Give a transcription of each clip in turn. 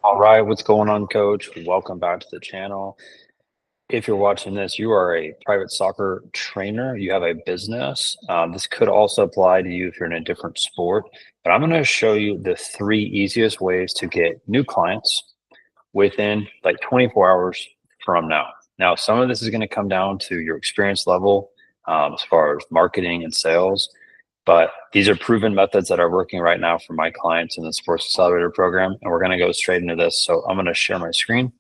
All right, what's going on, coach? Welcome back to the channel. If you're watching this, you are a private soccer trainer, you have a business. This could also apply to you if you're in a different sport, but I'm going to show you the 3 easiest ways to get new clients within like 24 hours from now. Now, some of this is going to come down to your experience level as far as marketing and sales. But these are proven methods that are working right now for my clients in the Sports Accelerator program. And we're going to go straight into this. So I'm going to share my screen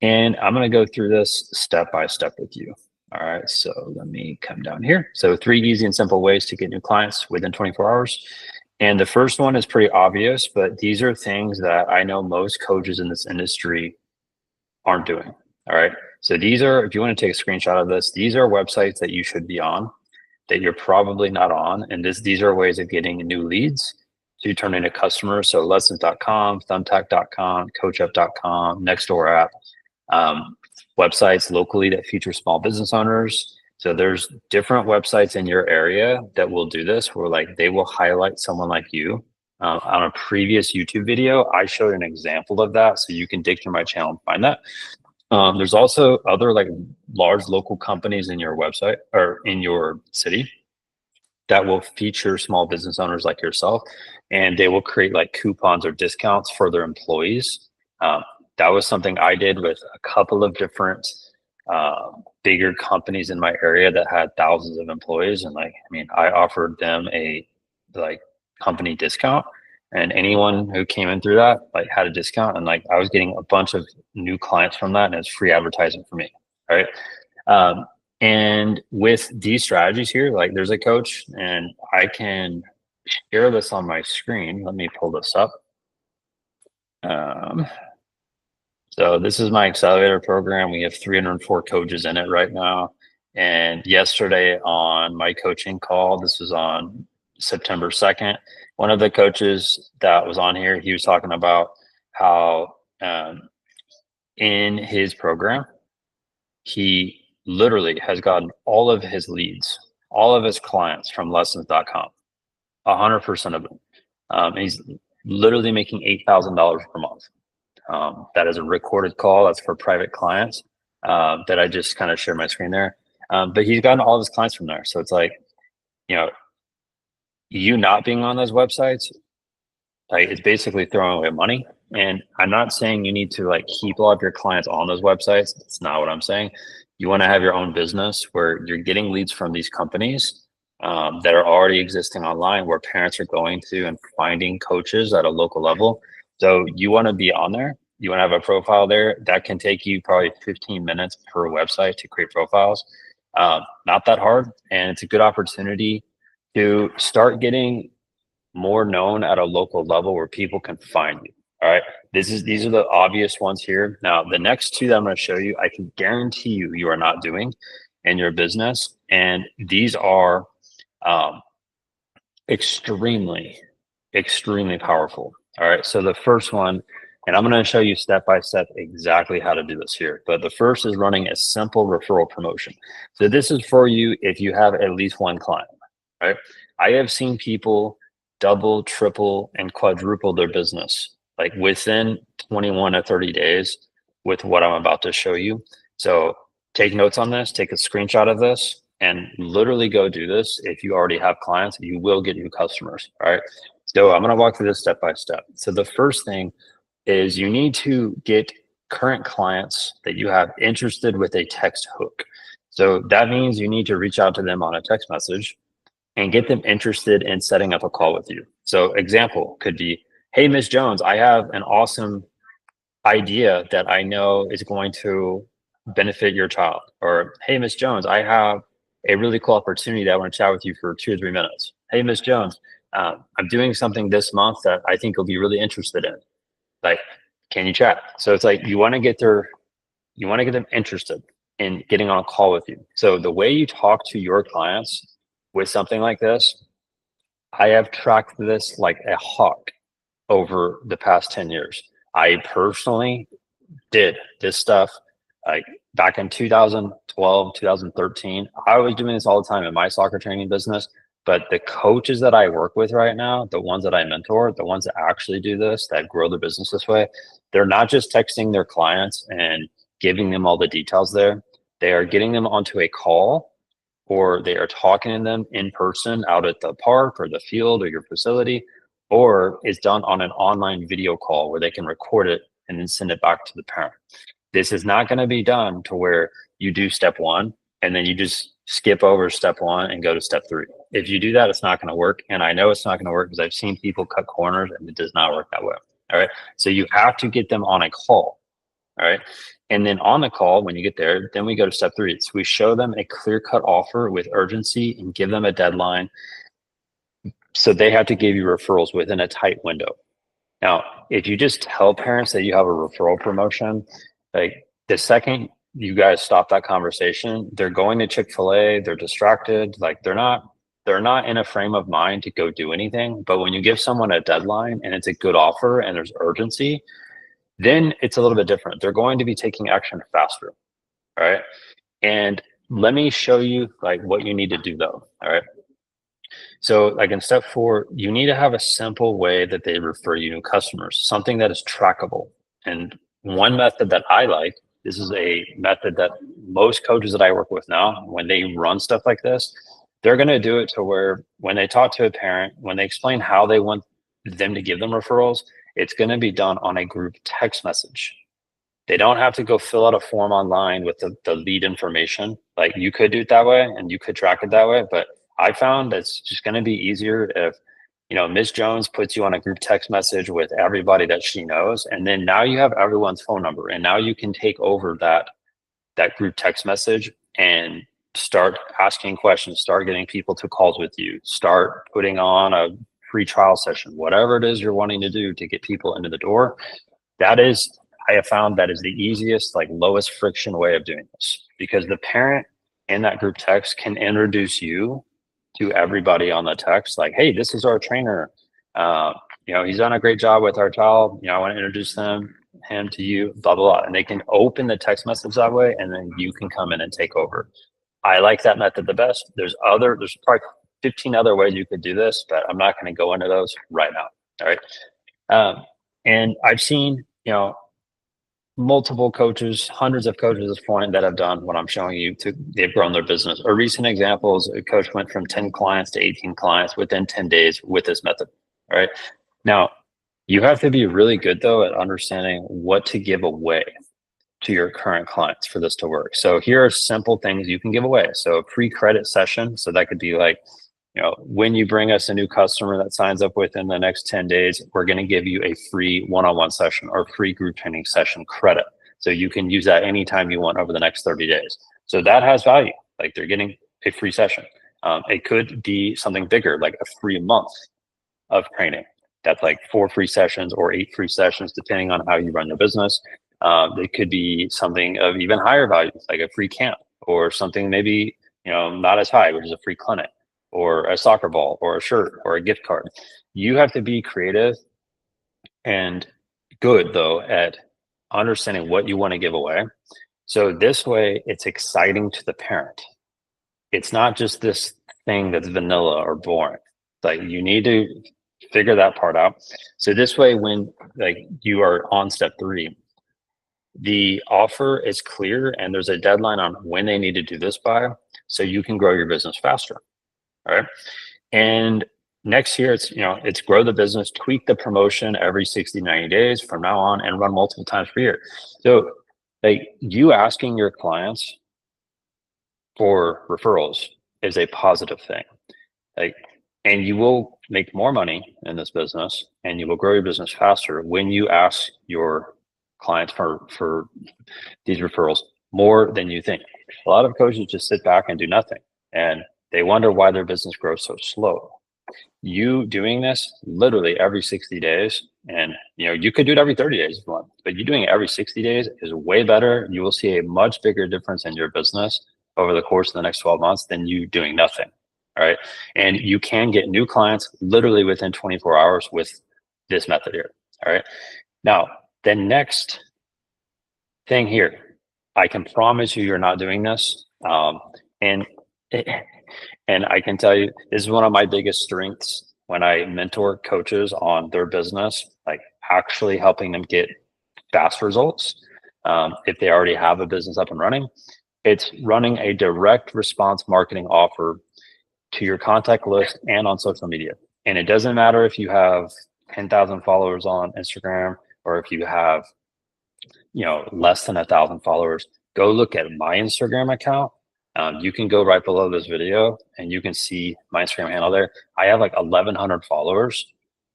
and I'm going to go through this step by step with you. All right. So let me come down here. So 3 easy and simple ways to get new clients within 24 hours. And the first one is pretty obvious, but these are things that I know most coaches in this industry aren't doing. All right. So these are, if you want to take a screenshot of this, these are websites that you should be on that you're probably not on. And these are ways of getting new leads to turn into customers. So lessons.com, thumbtack.com, coachup.com, Nextdoor app, websites locally that feature small business owners. So there's different websites in your area that will do this, where like they will highlight someone like you. On a previous YouTube video, I showed an example of that. So you can dig through my channel and find that. There's also other like large local companies in your website or in your city that will feature small business owners like yourself, and they will create like coupons or discounts for their employees. That was something I did with a couple of different bigger companies in my area that had thousands of employees. And like, I mean, I offered them a like company discount, and anyone who came in through that like had a discount, and like I was getting a bunch of new clients from that, and it's free advertising for me. Right. And with these strategies here, like there's a coach, and I can share this on my screen. Let me pull this up. So this is my accelerator program. We have 304 coaches in it right now. And yesterday on my coaching call, this was on September 2nd, one of the coaches that was on here, he was talking about how in his program, he literally has gotten all of his leads, all of his clients from lessons.com, 100% of them. He's literally making $8,000 per month. That is a recorded call. That's for private clients that I just kind of share my screen there. But he's gotten all of his clients from there. So it's like, you know, you not being on those websites, like it's basically throwing away money. And I'm not saying you need to like keep all of your clients on those websites. That's not what I'm saying. You want to have your own business where you're getting leads from these companies that are already existing online, where parents are going to and finding coaches at a local level. So you want to be on there. You want to have a profile there. That can take you probably 15 minutes per website to create profiles. Not that hard. And it's a good opportunity to start getting more known at a local level where people can find you. All right. These are the obvious ones here. Now, the next two that I'm going to show you, I can guarantee you are not doing in your business. And these are extremely, extremely powerful. All right. So the first one, and I'm going to show you step by step exactly how to do this here. But the first is running a simple referral promotion. So this is for you if you have at least one client. Right. I have seen people double, triple, and quadruple their business like within 21 to 30 days with what I'm about to show you. So take notes on this, take a screenshot of this, and literally go do this. If you already have clients, you will get new customers. All right. So I'm going to walk through this step by step. So the first thing is you need to get current clients that you have interested with a text hook. So that means you need to reach out to them on a text message and get them interested in setting up a call with you. So example could be, hey, Ms. Jones, I have an awesome idea that I know is going to benefit your child. Or, hey, Ms. Jones, I have a really cool opportunity that I want to chat with you for 2 or 3 minutes. Hey, Ms. Jones, I'm doing something this month that I think you'll be really interested in. Like, can you chat? So it's like you want to get them interested in getting on a call with you. So the way you talk to your clients with something like this, I have tracked this like a hawk over the past 10 years. I personally did this stuff like back in 2012, 2013. I was doing this all the time in my soccer training business. But the coaches that I work with right now, the ones that I mentor, the ones that actually do this, that grow their business this way, they're not just texting their clients and giving them all the details there. They are getting them onto a call, or they are talking to them in person out at the park or the field or your facility, or it's done on an online video call where they can record it and then send it back to the parent. This is not going to be done to where you do step one and then you just skip over step one and go to step three. If you do that, it's not going to work. And I know it's not going to work because I've seen people cut corners and it does not work that way. All right. So you have to get them on a call. All right. And then on the call, when you get there, then we go to step three. So we show them a clear-cut offer with urgency and give them a deadline. So they have to give you referrals within a tight window. Now, if you just tell parents that you have a referral promotion, like the second you guys stop that conversation, they're going to Chick-fil-A, they're distracted, like they're not in a frame of mind to go do anything. But when you give someone a deadline and it's a good offer and there's urgency, then it's a little bit different. They're going to be taking action faster. All right. And let me show you like what you need to do though. All right. So like in step four, you need to have a simple way that they refer you to customers, something that is trackable. And one method that I like, this is a method that most coaches that I work with now, when they run stuff like this, they're going to do it to where when they talk to a parent, when they explain how they want them to give them referrals, it's going to be done on a group text message. They don't have to go fill out a form online with the lead information. Like you could do it that way and you could track it that way. But I found it's just going to be easier if, Ms. Jones puts you on a group text message with everybody that she knows. And then now you have everyone's phone number and now you can take over that group text message and start asking questions, start getting people to calls with you, start putting on a free trial session, whatever it is you're wanting to do to get people into the door. I have found that is the easiest, like lowest friction way of doing this, because the parent in that group text can introduce you to everybody on the text. Like, hey, this is our trainer. He's done a great job with our child. I want to introduce him to you, blah, blah, blah. And they can open the text message that way. And then you can come in and take over. I like that method the best. There's probably 15 other ways you could do this, but I'm not going to go into those right now. All right. And I've seen, multiple coaches, hundreds of coaches at this point that have done what I'm showing you. They've grown their business. A recent example is a coach went from 10 clients to 18 clients within 10 days with this method. All right. Now, you have to be really good though at understanding what to give away to your current clients for this to work. So here are simple things you can give away. So a free credit session. So that could be like, when you bring us a new customer that signs up within the next 10 days, we're going to give you a free one-on-one session or free group training session credit. So you can use that anytime you want over the next 30 days. So that has value. Like they're getting a free session. It could be something bigger, like a free month of training. That's like 4 free sessions or 8 free sessions, depending on how you run your business. It could be something of even higher value, like a free camp or something maybe, not as high, which is a free clinic, or a soccer ball, or a shirt, or a gift card. You have to be creative and good, though, at understanding what you want to give away. So this way, it's exciting to the parent. It's not just this thing that's vanilla or boring. Like you need to figure that part out. So this way, when like you are on step 3, the offer is clear and there's a deadline on when they need to do this by, so you can grow your business faster. All right. And next year, it's grow the business, tweak the promotion every 60, 90 days from now on, and run multiple times per year. So like you asking your clients for referrals is a positive thing. And you will make more money in this business and you will grow your business faster when you ask your clients for these referrals more than you think. A lot of coaches just sit back and do nothing. And they wonder why their business grows so slow. You doing this literally every 60 days, and you could do it every 30 days if you want, but you doing it every 60 days is way better. You will see a much bigger difference in your business over the course of the next 12 months than you doing nothing. All right. And you can get new clients literally within 24 hours with this method here. All right. Now, the next thing here, I can promise you're not doing this. And I can tell you, this is one of my biggest strengths when I mentor coaches on their business, like actually helping them get fast results. If they already have a business up and running, it's running a direct response marketing offer to your contact list and on social media. And it doesn't matter if you have 10,000 followers on Instagram or if you have, less than 1,000 followers. Go look at my Instagram account. You can go right below this video and you can see my Instagram handle there. I have like 1,100 followers,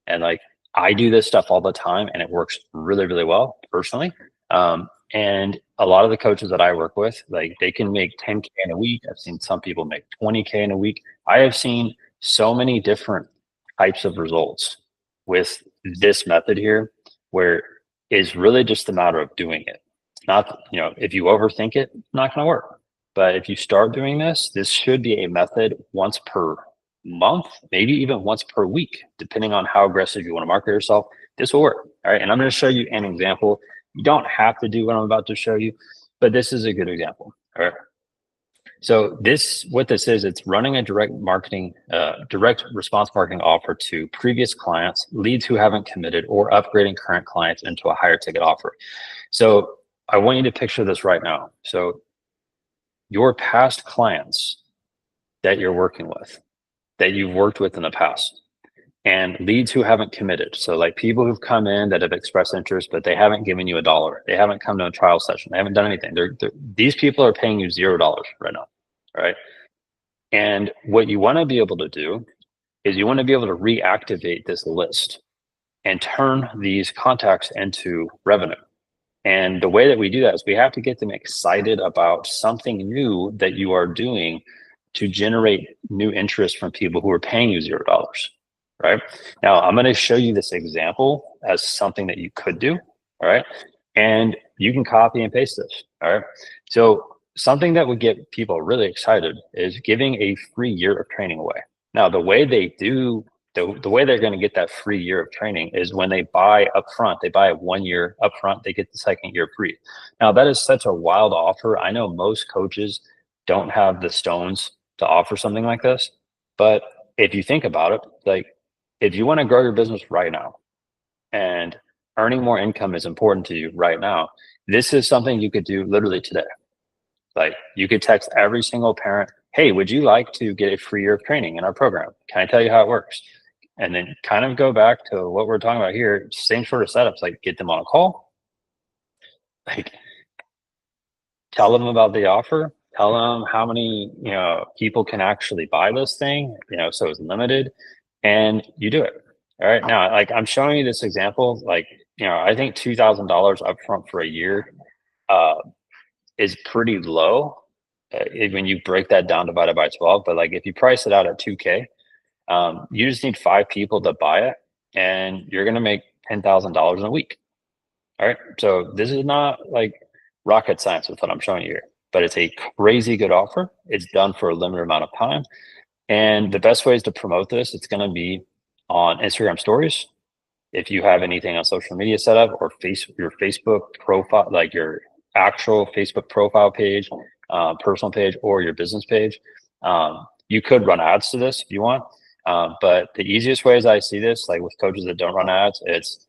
and like I do this stuff all the time, and it works really, really well personally. And a lot of the coaches that I work with, like they can make 10K in a week. I've seen some people make 20K in a week. I have seen so many different types of results with this method here, where it's really just a matter of doing it. It's not, if you overthink it, it's not going to work. But if you start doing this, this should be a method once per month, maybe even once per week, depending on how aggressive you want to market yourself. This will work. All right. And I'm going to show you an example. You don't have to do what I'm about to show you, but this is a good example. All right. So what this is, it's running a direct response marketing offer to previous clients, leads who haven't committed, or upgrading current clients into a higher ticket offer. So I want you to picture this right now. So your past clients that you're working with, that you've worked with in the past, and leads who haven't committed. So like people who've come in that have expressed interest, but they haven't given you $1. They haven't come to a trial session. They haven't done anything. These people are paying you $0 right now, right? And what you want to be able to do is you want to be able to reactivate this list and turn these contacts into revenue. And the way that we do that is we have to get them excited about something new that you are doing to generate new interest from people who are paying you $0. Right now, I'm going to show you this example as something that you could do. All right. And you can copy and paste this. All right. So something that would get people really excited is giving a free year of training away. Now, the way they do, the way they're going to get that free year of training is when they buy upfront. They buy 1 year upfront, they get the second year free. Now, that is such a wild offer. I know most coaches don't have the stones to offer something like this, but if you think about it, like, if you want to grow your business right now and earning more income is important to you right now, this is something you could do literally today. Like you could text every single parent, hey, would you like to get a free year of training in our program? Can I tell you how it works? And then kind of go back to what we're talking about here, same sort of setups, like get them on a call, like tell them about the offer, tell them how many, people can actually buy this thing, so it's limited, and you do it. All right. Now, like I'm showing you this example, like, I think $2,000 upfront for a year is pretty low when you break that down divided by 12. But like if you price it out at 2K, you just need 5 people to buy it and you're going to make $10,000 in a week. All right. So this is not like rocket science with what I'm showing you here, but it's a crazy good offer. It's done for a limited amount of time. And the best ways to promote this, it's going to be on Instagram stories. If you have anything on social media set up, or your Facebook profile, like your actual Facebook profile page, personal page, or your business page. You could run ads to this if you want. But the easiest ways I see this, like with coaches that don't run ads, it's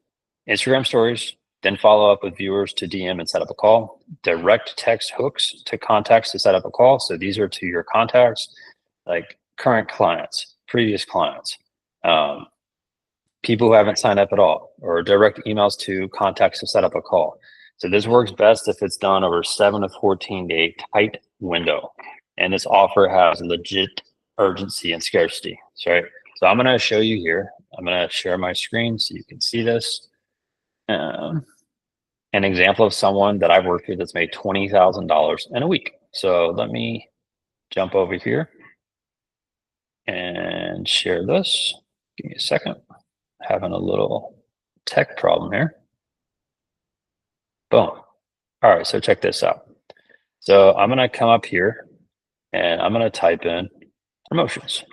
Instagram stories, then follow up with viewers to DM and set up a call, direct text hooks to contacts to set up a call. So these are to your contacts, like current clients, previous clients, people who haven't signed up at all, or direct emails to contacts to set up a call. So this works best if it's done over 7 to 14 day tight window. And this offer has legit urgency and scarcity. So I'm going to show you here. I'm going to share my screen so you can see this. An example of someone that I've worked with that's made $20,000 in a week. So let me jump over here and share this. Give me a second. Having a little tech problem here. Boom. All right, so check this out. So I'm going to come up here and I'm going to type in promotions.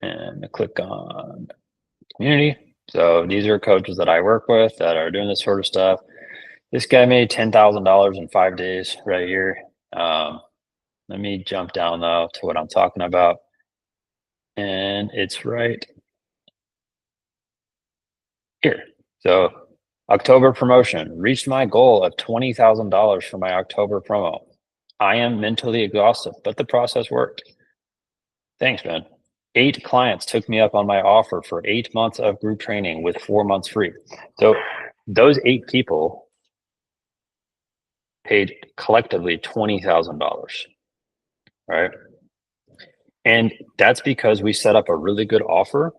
And click on community. So these are coaches that I work with that are doing this sort of stuff. This guy made $10,000 in 5 days right here. Let me jump down though to what I'm talking about. And it's right here. So October promotion, reached my goal of $20,000 for my October promo. I am mentally exhausted, but the process worked. Thanks, man. 8 clients took me up on my offer for 8 months of group training with 4 months free. So those 8 people paid collectively $20,000, right? And that's because we set up a really good offer.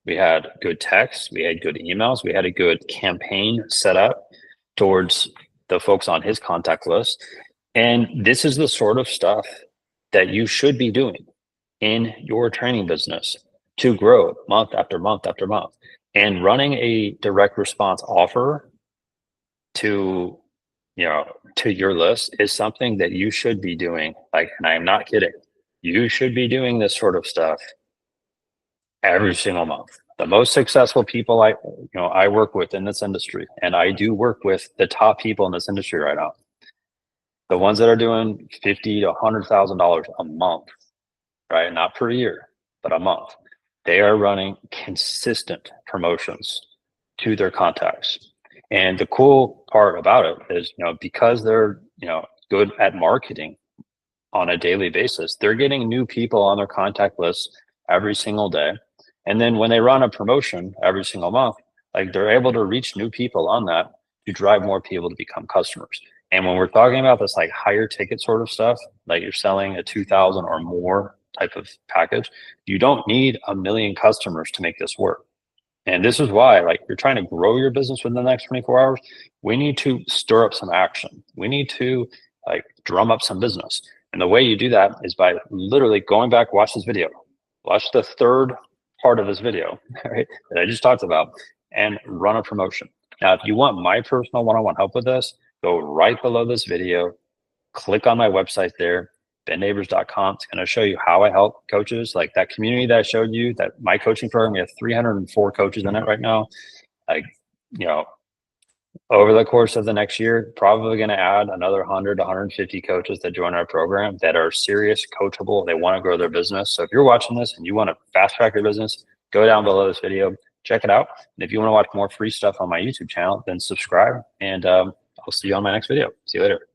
We had good texts, we had good emails, we had a good campaign set up towards the folks on his contact list. And this is the sort of stuff that you should be doing in your training business to grow month after month after month. And running a direct response offer to, to your list is something that you should be doing. Like, and I'm not kidding. You should be doing this sort of stuff every single month. The most successful people I work with in this industry, and I do work with the top people in this industry right now. The ones that are doing $50,000 to $100,000 a month, right? Not per year, but a month. They are running consistent promotions to their contacts. And the cool part about it is, because they're, good at marketing on a daily basis, they're getting new people on their contact list every single day. And then when they run a promotion every single month, like they're able to reach new people on that to drive more people to become customers. And when we're talking about this like higher ticket sort of stuff, like you're selling a 2,000 or more type of package, you don't need a million customers to make this work. And this is why, like, you're trying to grow your business within the next 24 hours. We need to stir up some action. We need to like drum up some business. And the way you do that is by literally going back, watch this video, watch the third part of this video, right, that I just talked about, and run a promotion. Now, if you want my personal one-on-one help with this, go right below this video, click on my website there, bennabers.com. It's going to show you how I help coaches. Like that community that I showed you, that my coaching program, we have 304 coaches in it right now. Like, over the course of the next year, probably going to add another 100 to 150 coaches that join our program that are serious, coachable. They want to grow their business. So if you're watching this and you want to fast track your business, go down below this video, check it out. And if you want to watch more free stuff on my YouTube channel, then subscribe, and I'll see you on my next video. See you later.